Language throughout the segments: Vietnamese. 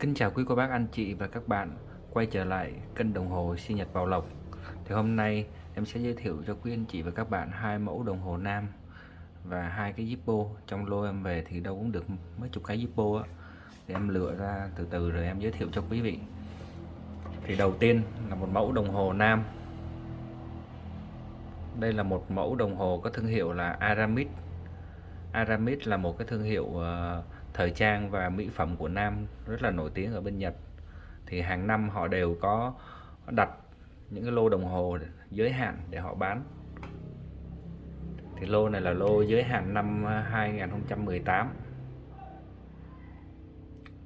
Kính chào quý cô bác anh chị và các bạn quay trở lại kênh đồng hồ sinh nhật Bảo Lộc. Thì hôm nay em sẽ giới thiệu cho quý anh chị và các bạn hai mẫu đồng hồ nam và hai cái Zippo. Trong lô em về thì đâu cũng được mấy chục cái Zippo á, thì em lựa ra từ từ rồi em giới thiệu cho quý vị. Thì đầu tiên là một mẫu đồng hồ nam. Đây là một mẫu đồng hồ có thương hiệu là Aramid. Aramid là một cái thương hiệu thời trang và mỹ phẩm của nam rất là nổi tiếng ở bên Nhật. Thì hàng năm họ đều có đặt những cái lô đồng hồ giới hạn để họ bán. Thì lô này là lô giới hạn năm 2018.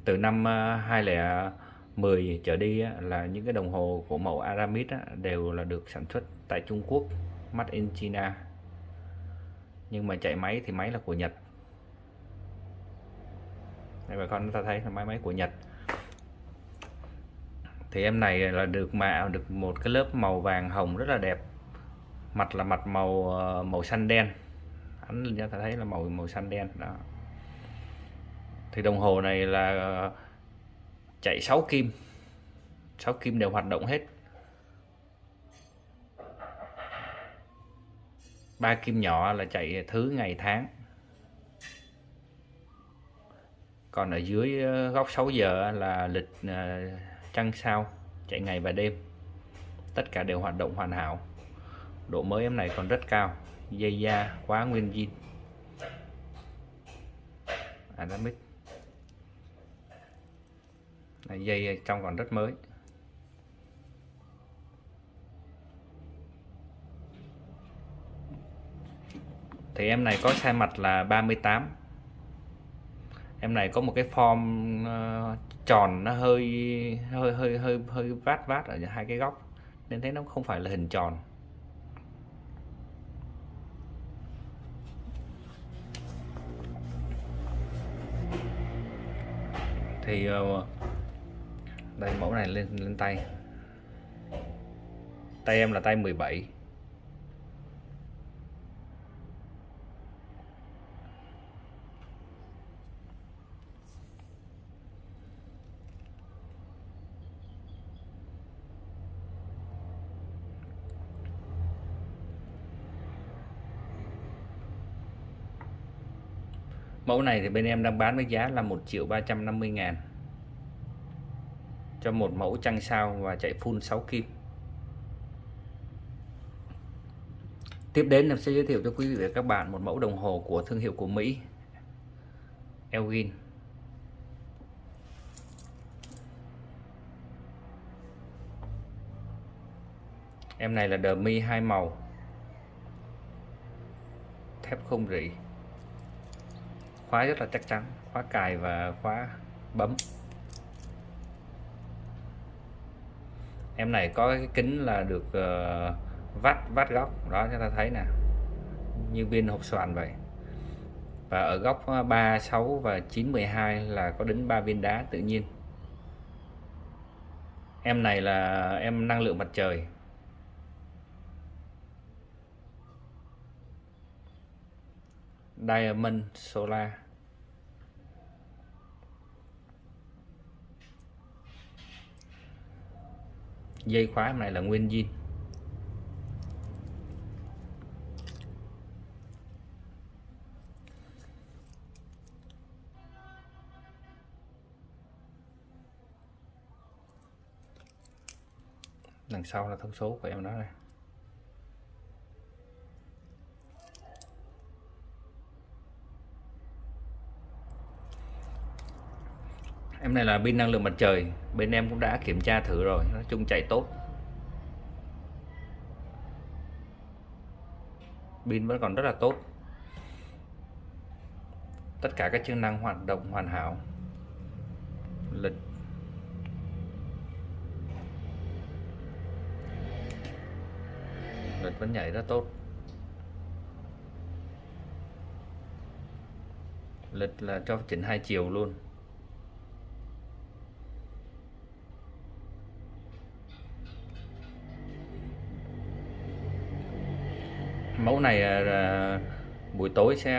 Từ năm 2010 trở đi là những cái đồng hồ của mẫu Aramid đều là được sản xuất tại Trung Quốc, made in China. Nhưng mà chạy máy thì máy là của Nhật. Đây bà con ta thấy là máy của Nhật. Thì em này là được một cái lớp màu vàng hồng rất là đẹp. Mặt là mặt màu xanh đen. Ánh lên cho ta thấy là màu xanh đen đó. Thì đồng hồ này là chạy 6 kim. 6 kim đều hoạt động hết. 3 kim nhỏ là chạy thứ ngày tháng. Còn ở dưới góc 6 giờ là lịch trăng sao, chạy ngày và đêm. Tất cả đều hoạt động hoàn hảo. Độ mới em này còn rất cao. Dây da khóa nguyên zin Aramid. Dây trong còn rất mới. Thì em này có size mặt là 38. Em này có một cái form tròn, nó hơi vát ở hai cái góc nên thấy nó không phải là hình tròn. Thì đây mẫu này lên tay. Tay em là tay 17. Mẫu này thì bên em đang bán với giá là 1.350.000 cho một mẫu trăng sao và chạy full 6 kim. Tiếp đến em sẽ giới thiệu cho quý vị và các bạn một mẫu đồng hồ của thương hiệu của Mỹ, Elgin. Em này là dummy 2 màu, thép không rỉ, khóa rất là chắc chắn, khóa cài và khóa bấm. Em này có cái kính là được vát góc đó, cho ta thấy nè, như viên hộp xoàn vậy. Và ở góc 3, 6 và 9, 12 là có đính 3 viên đá tự nhiên. Em này là em năng lượng mặt trời. Diamond Solar. Dây khóa em này là nguyên zin. Đằng sau là thông số của em đó này. Em này là pin năng lượng mặt trời, bên em cũng đã kiểm tra thử rồi, nói chung chạy tốt. Pin vẫn còn rất là tốt. Tất cả các chức năng hoạt động hoàn hảo. Lịch vẫn nhảy rất tốt. Lịch là cho chỉnh 2 chiều luôn. Mẫu này buổi tối sẽ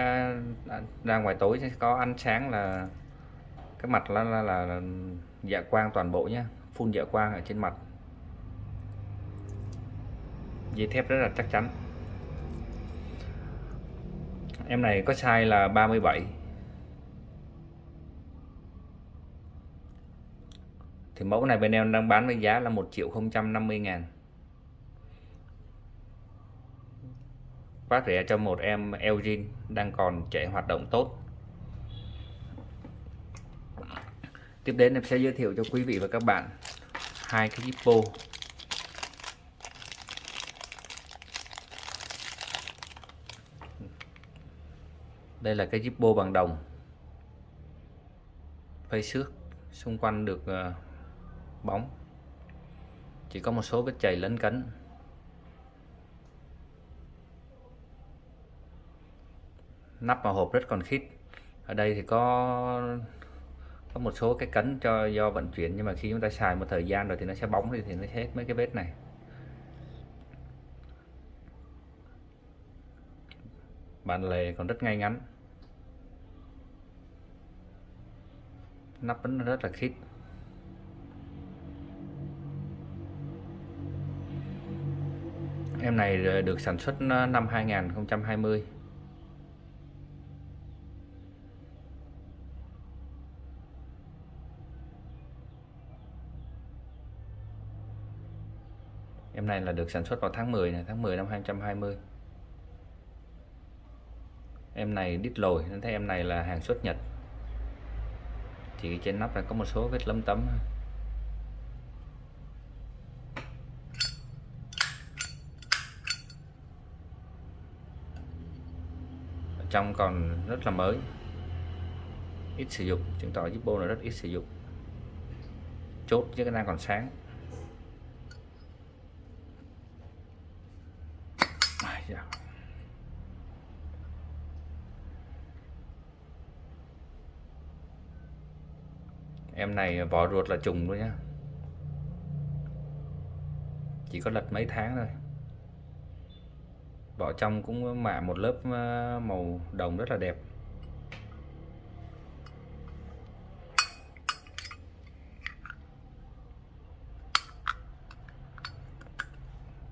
ra ngoài tối sẽ có ánh sáng là Cái mặt là dạ quang toàn bộ nhé, full dạ quang ở trên mặt, dây thép rất là chắc chắn. Em này có size là 37. Thì mẫu này bên em đang bán với giá là 1.050.000. Quá rẻ cho một em Elgin đang còn chạy hoạt động tốt. Tiếp đến em sẽ giới thiệu cho quý vị và các bạn hai cái Zippo. Đây là cái Zippo bằng đồng, phây xước, xung quanh được bóng, chỉ có một số vết chày lấn cấn. Nắp vào hộp rất còn khít. Ở đây thì có một số cái cấn do vận chuyển, nhưng mà khi chúng ta xài một thời gian rồi thì nó sẽ bóng thì nó sẽ hết mấy cái vết này. Bàn lề còn rất ngay ngắn, nắp vẫn rất là khít. Em này được sản xuất năm 2020. Em này là được sản xuất vào tháng 10 này, tháng 10 năm 2020. Em này đít lồi nên thấy em này là hàng xuất Nhật. Chỉ trên nắp là có một số vết lấm tấm. Ở trong còn rất là mới, ít sử dụng, chứng tỏ Zippo là rất ít sử dụng. Chốt chứ cái đang còn sáng. Em này vỏ ruột là trùng luôn nhá, chỉ có lật mấy tháng thôi. Vỏ trong cũng mạ một lớp màu đồng rất là đẹp.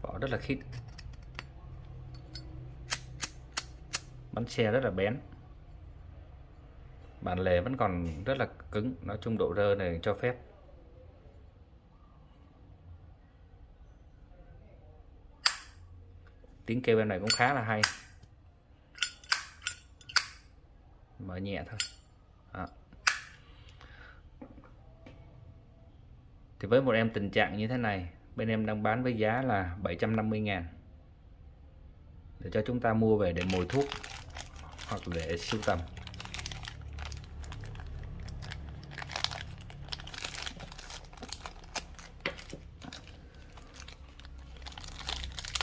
Vỏ rất là khít, bánh xe rất là bén. Bản lề vẫn còn rất là cứng, nói chung độ rơ này cho phép. Tiếng kêu bên này cũng khá là hay, mở nhẹ thôi. Đó. Thì với một em tình trạng như thế này, bên em đang bán với giá là 750.000 để cho chúng ta mua về để mồi thuốc hoặc để sưu tầm.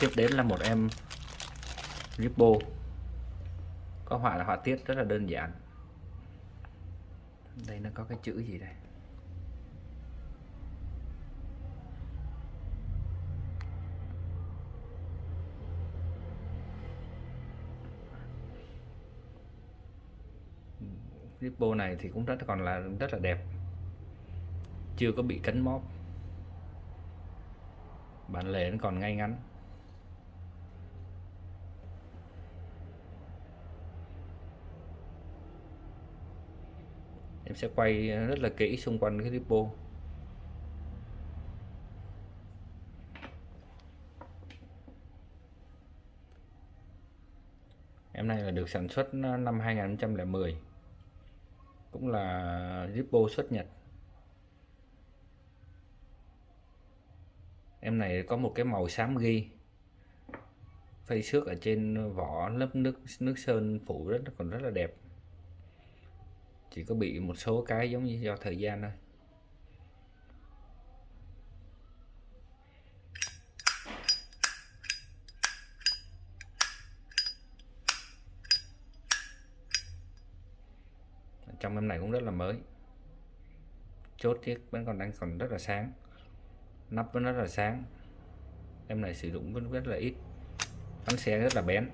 Tiếp đến là một em Zippo có họa là họa tiết rất là đơn giản. Đây nó có cái chữ gì đây? Zippo này thì cũng còn là rất là đẹp, chưa có bị cấn móp, bản lề nó còn ngay ngắn. Em sẽ quay rất là kỹ xung quanh cái Zippo. Em này là được sản xuất năm 2010, cũng là Zippo xuất Nhật. Em này có một cái màu xám ghi, phây xước ở trên vỏ, lớp nước sơn phủ còn rất là đẹp. Chỉ có bị một số cái giống như do thời gian thôi. Trong em này cũng rất là mới, chốt chiếc vẫn còn rất là sáng, nắp vẫn rất là sáng. Em này sử dụng vẫn rất là ít, bánh xe rất là bén.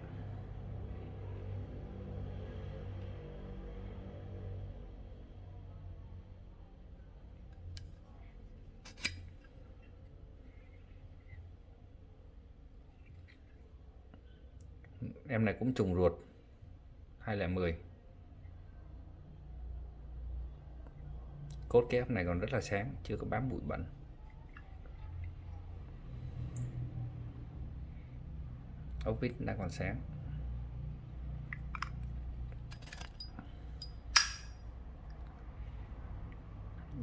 Em này cũng trùng ruột 210. Cốt cái ép này còn rất là sáng, chưa có bám bụi bẩn. Ốc vít đang còn sáng.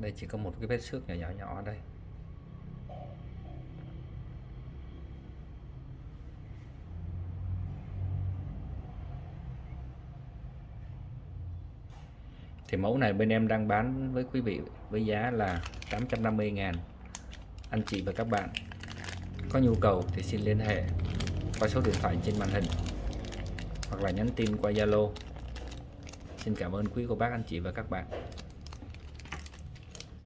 Đây chỉ có một cái vết xước nhỏ nhỏ nhỏ ở đây. Thì mẫu này bên em đang bán với quý vị với giá là 850.000. Anh chị và các bạn có nhu cầu thì xin liên hệ qua số điện thoại trên màn hình hoặc là nhắn tin qua Zalo. Xin cảm ơn quý cô bác anh chị và các bạn.